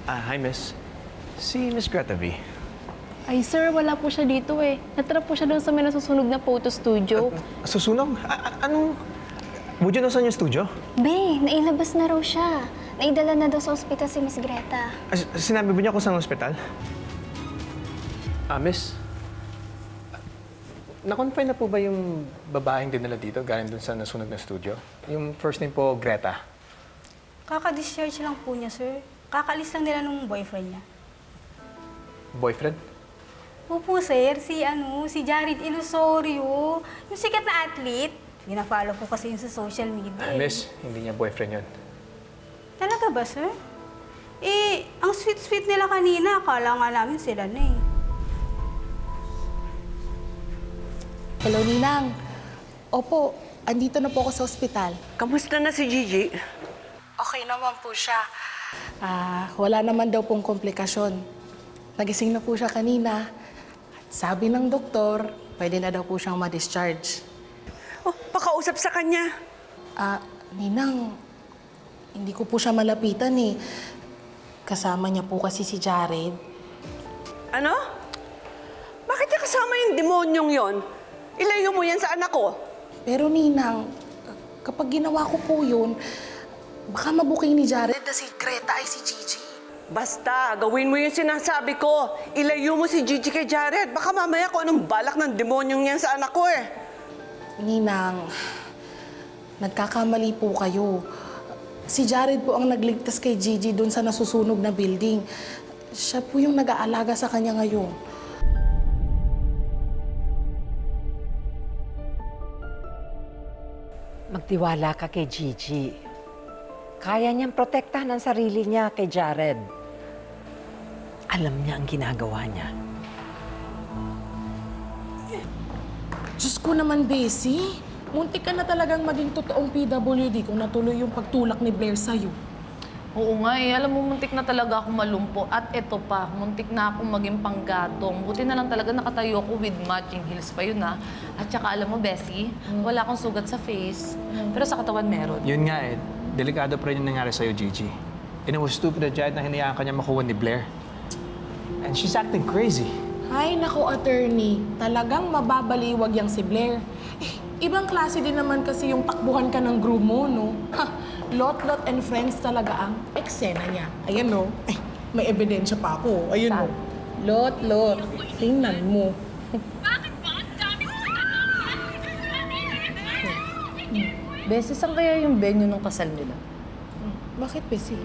Hi, miss. Si Miss Greta V. Ay, sir, wala po siya dito eh. Natira po siya doon sa may nasusunog na photo studio. Susunog? Anong... Would you know saan yung studio? Be, nailabas na raw siya. Naidala na daw sa ospital si Miss Greta. Sinabi ba niya kung saan ospital? Miss. Na-confine na po ba yung babaeng dinala dito galing dun sa nasunog na studio? Yung first name po, Greta. Kaka-discharge lang po niya, sir. Kakalis lang nila nung boyfriend niya. Boyfriend? Opo, sir. Si Jared Ilusorio. Yung sikat na athlete. Gina-follow ko kasi yun sa social media. Miss, hindi niya boyfriend yun. Talaga ba, sir? Ang sweet-sweet nila kanina. Akala nga namin sila na eh. Hello, Ninang. Opo, andito na po ako sa ospital. Kamusta na si Gigi? Okay naman po siya. Wala naman daw pong komplikasyon. Nagising na po siya kanina. Sabi ng doktor, pwede na daw po siyang ma-discharge. Oh, pakausap sa kanya. Ninang, hindi ko po siya malapitan eh. Kasama niya po kasi si Jared. Ano? Bakit niya kasama yung demonyong yon? Ilayo mo yan sa anak ko. Pero Ninang, kapag ginawa ko po yun, baka mabuking ni Jared na si Greta ay si Gigi. Basta, gawin mo yung sinasabi ko. Ilayo mo si Gigi kay Jared. Baka mamaya kung anong balak ng demonyong yan sa anak ko eh. Ninang, nagkakamali po kayo. Si Jared po ang nagligtas kay Gigi doon sa nasusunog na building. Siya po yung nag-aalaga sa kanya ngayon. Magtiwala ka kay Gigi. Kaya niyang protektahan ang sarili niya kay Jared. Alam niya ang ginagawa niya. Diyos ko naman, Bessie. Muntik ka na talagang maging totoong PWD kung natuloy yung pagtulak ni Blair sa'yo. Oo nga eh. Alam mo, muntik na talaga ako malumpo. At eto pa, muntik na akong maging panggatong. Buti na lang talaga nakatayo ako with matching heels pa yun, ha. At saka alam mo, Bessie, wala akong sugat sa face. Pero sa katawan meron. Yun nga eh. Delikado pa rin yung nangyari sa'yo, Gigi. And it was stupid na Jared na hinayaan ka niya makuha ni Blair. And she's acting crazy. Ay, nako, attorney. Talagang mababaliwag yang si Blair. Ibang klase din naman kasi yung takbuhan ka ng groom mo, no? Ha, Lot and Friends talaga ang eksena niya. Ayan, no? May ebidensya pa ako. Ayun, no? Lot. Tingnan mo. Beses, saan kaya yung venue ng kasal nila? Bakit, Bessie?